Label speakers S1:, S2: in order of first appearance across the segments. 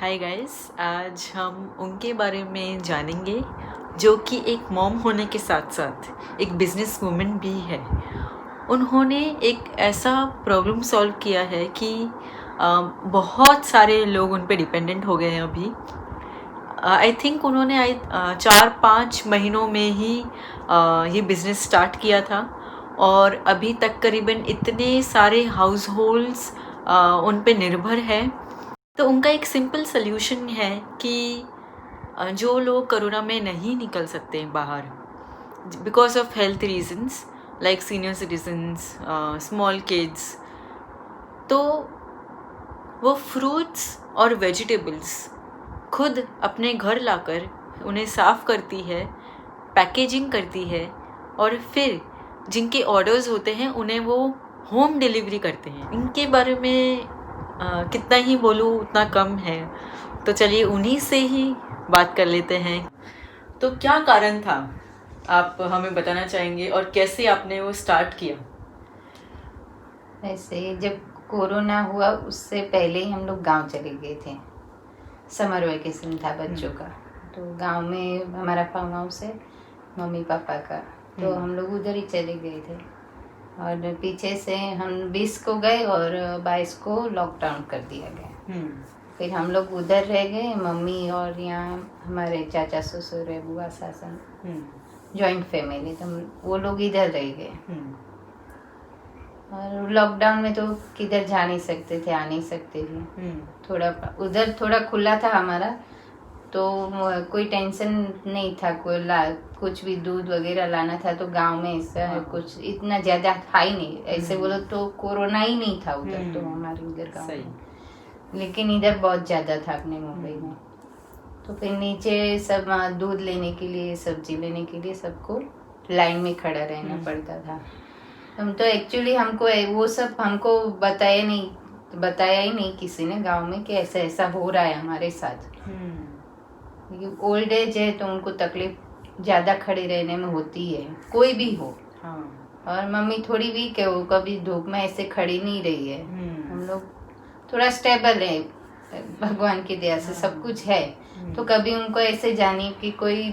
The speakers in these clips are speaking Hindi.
S1: हाय गाइस, आज हम उनके बारे में जानेंगे जो कि एक मॉम होने के साथ साथ एक बिजनेस वूमेन भी है। उन्होंने एक ऐसा प्रॉब्लम सॉल्व किया है कि बहुत सारे लोग उन पे डिपेंडेंट हो गए हैं अभी। आई थिंक उन्होंने 4-5 महीनों में ही ये बिज़नेस स्टार्ट किया था और अभी तक करीबन इतने सारे हाउस होल्ड्स उन पे निर्भर है। तो उनका एक सिंपल सल्यूशन है कि जो लोग कोरोना में नहीं निकल सकते बाहर because of health reasons like senior citizens, small kids, तो वो फ्रूट्स और वेजिटेबल्स खुद अपने घर लाकर उन्हें साफ़ करती है, पैकेजिंग करती है और फिर जिनके ऑर्डर्स होते हैं उन्हें वो होम डिलीवरी करते हैं। इनके बारे में कितना ही बोलूँ उतना कम है, तो चलिए उन्हीं से ही बात कर लेते हैं। तो क्या कारण था, आप हमें बताना चाहेंगे और कैसे आपने वो स्टार्ट किया?
S2: वैसे जब कोरोना हुआ उससे पहले ही हम लोग गांव चले गए थे। समर वेकेशन था बच्चों का, तो गांव में हमारा फार्म हाउस है मम्मी पापा का, तो हम लोग उधर ही चले गए थे। और पीछे से हम 20 को गए और 22 को लॉकडाउन कर दिया गया। फिर हम लोग उधर रह गए, मम्मी और यहाँ हमारे चाचा ससुर है, बुआ सासन, जॉइंट फैमिली, तो वो लोग इधर रह गए। और लॉकडाउन में तो किधर जा नहीं सकते थे, आ नहीं सकते थे। थोड़ा उधर थोड़ा खुला था हमारा, तो कोई टेंशन नहीं था। कुछ भी दूध वगैरह लाना था तो गांव में ऐसा कुछ इतना ज्यादा था ही नहीं। ऐसे बोलो तो कोरोना ही नहीं था उधर, तो हमारे उधर गांव में, लेकिन इधर बहुत ज्यादा था अपने मुंबई में। तो फिर नीचे सब दूध लेने के लिए, सब्जी लेने के लिए सबको लाइन में खड़ा रहना पड़ता था। हम तो एक्चुअली हमको वो सब हमको बताया ही नहीं किसी ने गांव में कि ऐसा ऐसा हो रहा है हमारे साथ। ओल्ड एज है तो उनको तकलीफ ज्यादा खड़े रहने में होती है, कोई भी हो। और मम्मी थोड़ी वीक है, वो कभी धूप में ऐसे खड़ी नहीं रही है। हम लोग थोड़ा स्टेबल है, भगवान की दया से सब कुछ है। तो कभी उनको ऐसे जाने की कोई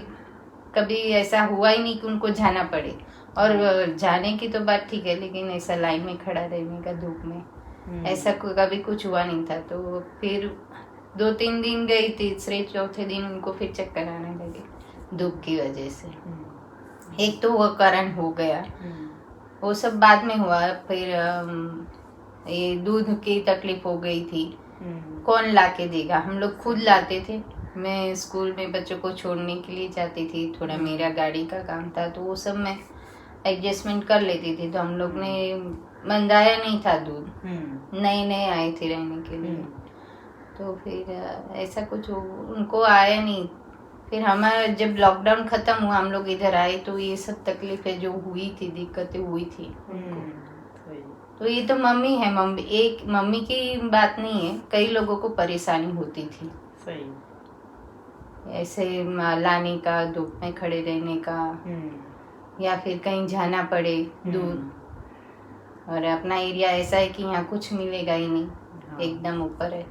S2: कभी ऐसा हुआ ही नहीं कि उनको जाना पड़े। और जाने की तो बात ठीक है, लेकिन ऐसा लाइन में खड़ा रहने का धूप में ऐसा कभी कुछ हुआ नहीं था। तो फिर 2-3 दिन गई, तीसरे चौथे दिन उनको फिर चक्कर आने लगे धूप की वजह से। एक तो वो कारण हो गया, वो सब बाद में हुआ। फिर ये दूध की तकलीफ हो गई थी, कौन ला के देगा, हम लोग खुद लाते थे। मैं स्कूल में बच्चों को छोड़ने के लिए जाती थी, थोड़ा मेरा गाड़ी का काम था, तो वो सब मैं एडजस्टमेंट कर लेती थी। तो हम लोग ने मंगाया नहीं था दूध, नए आए थे रहने के लिए। तो फिर ऐसा कुछ उनको आया नहीं। फिर हमारा जब लॉकडाउन खत्म हुआ, हम लोग इधर आए, तो ये सब तकलीफें जो हुई थी, दिक्कतें हुई थी तो ये तो मम्मी की बात नहीं है, कई लोगों को परेशानी होती थी। ऐसे लाने का, धूप में खड़े रहने का, या फिर कहीं जाना पड़े दूर, और अपना एरिया ऐसा है कि यहाँ कुछ मिलेगा ही नहीं, एकदम ऊपर है।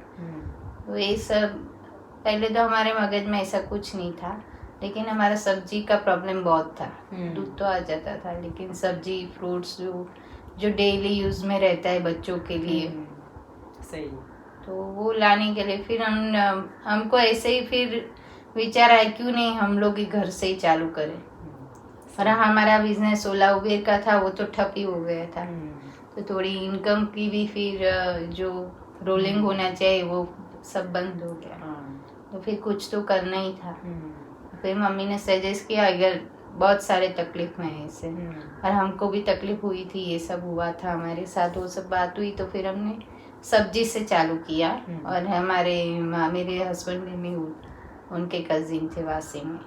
S2: तो ये सब पहले तो हमारे मगज में ऐसा कुछ नहीं था, लेकिन हमारा सब्जी का प्रॉब्लम बहुत था। दूध तो आ जाता था, लेकिन सब्जी फ्रूट्स जो डेली यूज में रहता है बच्चों के लिए,
S1: सही,
S2: तो वो लाने के लिए फिर हमको ऐसे ही फिर विचार आया क्यों नहीं हम लोग ही घर से ही चालू करें। और हमारा बिजनेस ओला उबेर का था, वो तो ठप ही हो गया था। तो थोड़ी इनकम की भी फिर जो रोलिंग होना चाहिए वो सब बंद हो गया। तो फिर कुछ तो करना ही था। फिर मम्मी ने सजेस्ट किया, अगर बहुत सारे तकलीफ में है इससे, और हमको भी तकलीफ हुई थी, ये सब हुआ था हमारे साथ, वो सब बात हुई, तो फिर हमने सब्जी से चालू किया। और मेरे हस्बैंड ने भी उनके कजिन थे वासी में,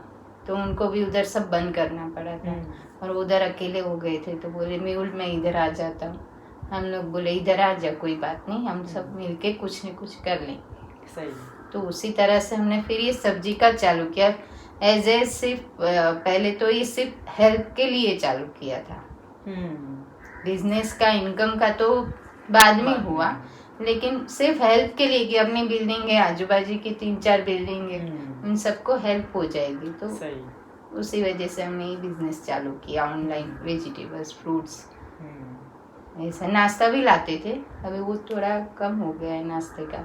S2: तो उनको भी उधर सब बंद करना पड़ा था। और उधर अकेले हो गए थे, तो बोले म्यूल मैं इधर आ जाता हूँ। हम लोग बोले इधर आ जा, कोई बात नहीं, हम सब मिलके कुछ न कुछ कर लेंगे।
S1: सही।
S2: तो उसी तरह से हमने फिर ये सब्जी का चालू किया। सिर्फ पहले तो ये सिर्फ हेल्थ के लिए चालू किया था। बिजनेस का, इनकम का तो बाद में हुआ, लेकिन सिर्फ हेल्प के लिए कि अपनी बिल्डिंग है, आजू बाजू की 3-4 बिल्डिंग है, उन सबको हेल्प हो जाएगी। तो
S1: सही।
S2: उसी वजह से हमने ये बिजनेस चालू किया, ऑनलाइन वेजिटेबल्स, फ्रूट्स। ऐसा नाश्ता भी लाते थे, अभी वो थोड़ा कम हो गया है नाश्ते का।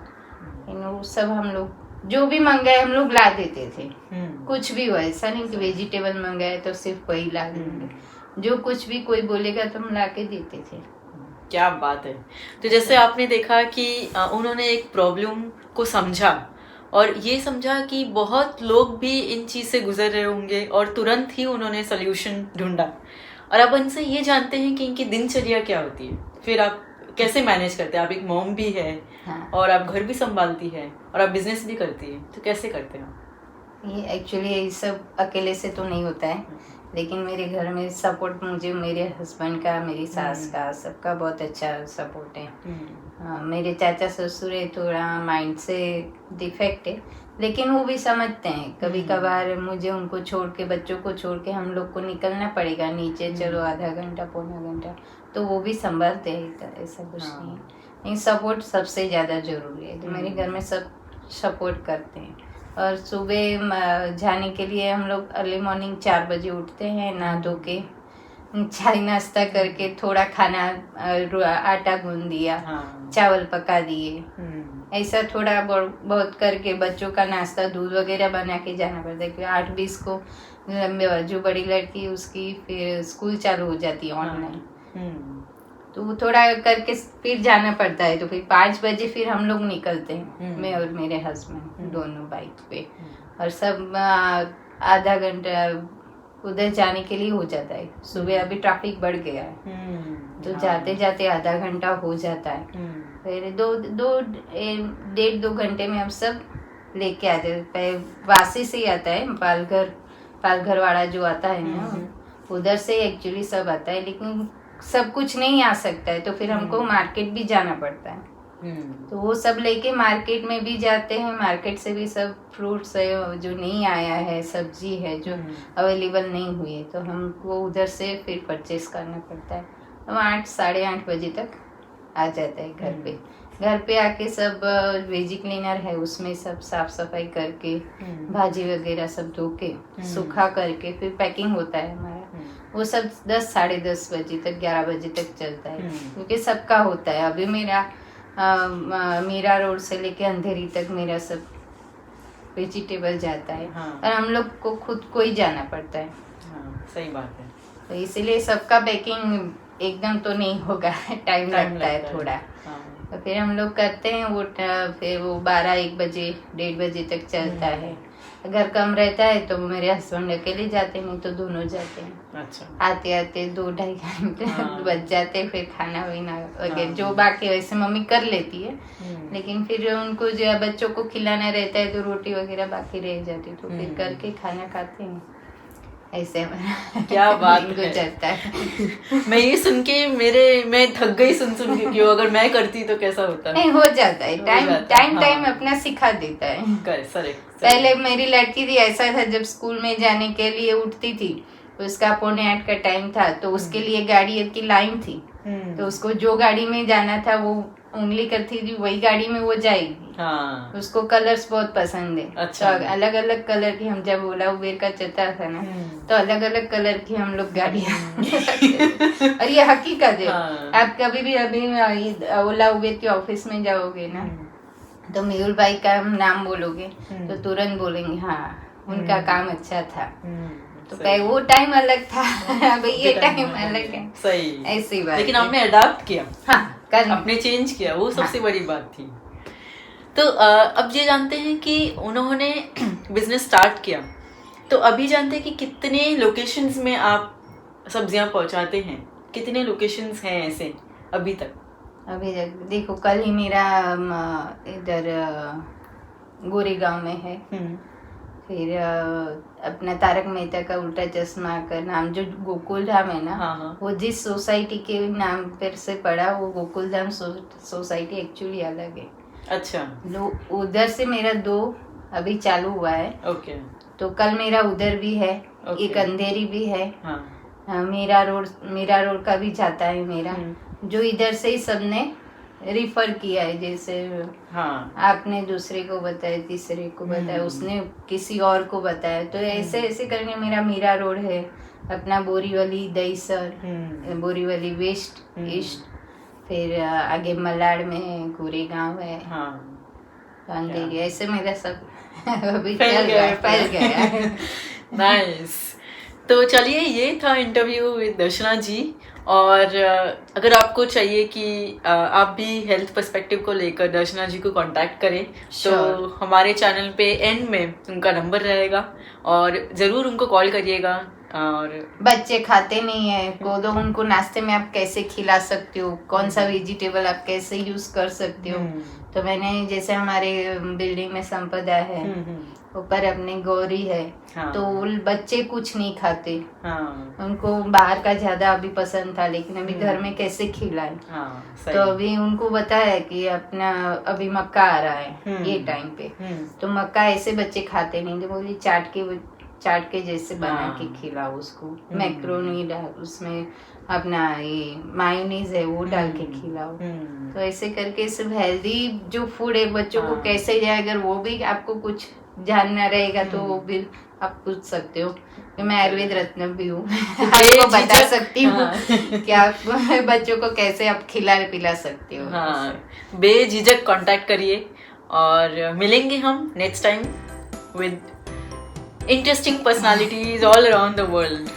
S2: वो सब हम लोग जो भी मंगाए हम लोग ला देते थे। कुछ भी हो, ऐसा नहीं कि वेजिटेबल मंगाए तो सिर्फ वही ला देंगे, जो कुछ भी कोई बोलेगा तो हम ला के देते थे।
S1: क्या बात है। तो जैसे आपने देखा कि उन्होंने एक प्रॉब्लम को समझा और ये समझा कि बहुत लोग भी इन चीज़ से गुजर रहे होंगे और तुरंत ही उन्होंने सोल्यूशन ढूंढा। और अब उनसे ये जानते हैं कि इनकी दिनचर्या क्या होती है, फिर आप कैसे मैनेज करते हैं। आप एक मॉम भी है, हाँ। और आप घर भी संभालती है और आप बिजनेस भी करती है, तो कैसे करते हैं आप?
S2: ये एक्चुअली ये सब अकेले से तो नहीं होता है, लेकिन मेरे घर में सपोर्ट मुझे मेरे हस्बैंड का, मेरी सास का, सबका बहुत अच्छा सपोर्ट है। मेरे चाचा ससुर है, थोड़ा माइंड से डिफेक्ट है, लेकिन वो भी समझते हैं। कभी कभार मुझे उनको छोड़ के, बच्चों को छोड़ के हम लोग को निकलना पड़ेगा नीचे, चलो आधा घंटा पौना घंटा, तो वो भी संभालते हैं, ऐसा कुछ नहीं है। लेकिन सपोर्ट सबसे ज़्यादा ज़रूरी है, तो मेरे घर में सब सपोर्ट करते हैं। और सुबह जाने के लिए हम लोग अर्ली मॉर्निंग 4 बजे उठते हैं, नहा धो के चाय नाश्ता करके, थोड़ा खाना आटा गूंद दिया, चावल पका दिए, ऐसा थोड़ा बहुत करके बच्चों का नाश्ता, दूध वगैरह बना के जाना पड़ता है, क्योंकि 8:20 को जो बड़ी लड़की है उसकी फिर स्कूल चालू हो जाती है ऑनलाइन, तो वो थोड़ा करके फिर जाना पड़ता है। तो फिर 5 बजे फिर हम लोग निकलते हैं, मैं और मेरे हस्बैंड दोनों बाइक पे, और सब आधा घंटा उधर जाने के लिए हो जाता है। सुबह अभी ट्रैफिक बढ़ गया है, तो जाते जाते आधा घंटा हो जाता है, फिर 1.5-2 घंटे में हम सब लेके आते हैं। वासी से ही आता है, पालघर वाला जो आता है ना, उधर से एक्चुअली सब आता है, लेकिन सब कुछ नहीं आ सकता है, तो फिर हमको मार्केट भी जाना पड़ता है। तो वो सब लेके मार्केट में भी जाते हैं, मार्केट से भी सब फ्रूट्स है जो नहीं आया है, सब्जी है जो अवेलेबल नहीं हुई है, तो हमको उधर से फिर परचेस करना पड़ता है। तो 8-8:30 बजे तक आ जाता है घर पे। घर पे आके सब वेजी क्लीनर है, उसमें सब साफ सफाई करके, भाजी वगैरह सब धो के सूखा करके फिर पैकिंग होता है हमारा, वो सब 10-10:30 बजे तक, 11 बजे तक चलता है, क्योंकि सबका होता है। अभी मीरा रोड से लेके अंधेरी तक मेरा सब वेजिटेबल जाता है, और हम लोग को खुद को ही जाना पड़ता है।
S1: सही बात है।
S2: तो इसीलिए सबका पैकिंग एकदम तो नहीं होगा, टाइम लगता है थोड़ा। तो फिर हम लोग करते हैं वो, फिर वो 12-1 बजे 1:30 बजे तक चलता है। अगर कम रहता है तो मेरे हस्बैंड अकेले जाते, नहीं तो दोनों जाते हैं। अच्छा। आते आते 2-2.5 घंटे बच जाते, फिर खाना वीना वगैरह जो बाकी वैसे मम्मी कर लेती है, लेकिन फिर उनको जो बच्चों को खिलाना रहता है तो रोटी वगैरह बाकी रह जाती, तो फिर करके खाना खाते हैं। ऐसे
S1: क्या बात गुजरता
S2: है।
S1: मैं ये सुन के मैं थक गई सुन के, क्यों अगर मैं करती तो कैसा होता।
S2: नहीं, हो जाता है, टाइम अपना सिखा देता है। पहले मेरी लड़की थी, ऐसा था जब स्कूल में जाने के लिए उठती थी, उसका 7:45 का टाइम था, तो उसके लिए गाड़ी की लाइन थी, तो उसको जो गाड़ी में जाना था वो उंगली करती थी, वही गाड़ी में वो जाएगी। उसको कलर्स बहुत पसंद है। अच्छा। तो अलग अलग कलर की, हम जब ओला उबेर का चलता था ना, तो अलग अलग कलर की हम लोग गाड़ियाँ और ये हकीकत है। आप कभी भी अभी ओला उबेर के ऑफिस में जाओगे ना, तो मेहुल भाई का नाम बोलोगे तो तुरंत बोलेंगे हाँ उनका काम अच्छा था। तो वो टाइम अलग था, अभी ये टाइम अलग है।
S1: सही,
S2: ऐसी बात।
S1: लेकिन आपने अडाप्ट किया,
S2: आपने
S1: चेंज किया, वो सबसे बड़ी बात थी। तो अब ये जानते हैं कि उन्होंने बिजनेस स्टार्ट किया, तो अभी जानते हैं कि कितने लोकेशंस में आप सब्जियां पहुंचाते हैं, कितने लोकेशंस हैं ऐसे अभी तक?
S2: अभी देखो, कल ही मेरा इधर गोरेगांव में है, फिर अपना तारक मेहता का उल्टा चश्मा का नाम जो गोकुल धाम है ना, वो जिस सोसाइटी के नाम पर से पड़ा, वो गोकुल धाम सोसाइटी एक्चुअली अलग है। अच्छा। उधर से मेरा 2 अभी चालू हुआ है। ओके। तो कल मेरा उधर भी है। ओके। एक अंधेरी भी है। मीरा रोड का भी जाता है मेरा, जो इधर से ही सबने रिफर किया है, जैसे
S1: हाँ
S2: आपने दूसरे को बताया, तीसरे को बताया, उसने किसी और को बताया, तो ऐसे ऐसे करके मेरा मीरा रोड है, अपना बोरीवली दहीसर, बोरीवली वेस्ट ईस्ट, फिर आगे मलाड में है, गोरेगांव है, अंधेरी, ऐसे मेरा सब अभी फैल गया।
S1: नाइस। तो चलिए, ये था इंटरव्यू विद दर्शना जी। और अगर आपको चाहिए कि आप भी हेल्थ पर्सपेक्टिव को लेकर दर्शना जी को कांटेक्ट करें, तो हमारे चैनल पे एंड में उनका नंबर रहेगा और ज़रूर उनको कॉल करिएगा। और
S2: बच्चे खाते नहीं है कोदो, उनको नाश्ते में आप कैसे खिला सकते हो, कौन सा वेजिटेबल आप कैसे यूज कर सकते हो। तो मैंने, जैसे हमारे बिल्डिंग में संपदा है, ऊपर अपने गौरी है, तो बच्चे कुछ नहीं खाते, उनको बाहर का ज्यादा अभी पसंद था, लेकिन अभी घर में कैसे खिलाए। तो अभी उनको बताया कि अपना अभी मक्का आ रहा है ये टाइम पे, तो मक्का ऐसे बच्चे खाते नहीं, तो बोली चाट के जैसे बना के खिलाओ उसको, मैक्रोनी डाल, उसमें अपना ये मायोनीज है वो डाल के खिलाओ। तो ऐसे करके सब हेल्दी जो फूड है बच्चों को कैसे जाए, अगर वो भी आपको कुछ जानना रहेगा तो वो भी आप पूछ सकते हो। कि मैं आयुर्वेद रत्न भी हूँ, आपको बता सकती हूँ कि आप बच्चों को कैसे आप खिला पिला सकते हो।
S1: बेझिझक कांटेक्ट करिए और मिलेंगे हम next time with interesting personalities all around the world.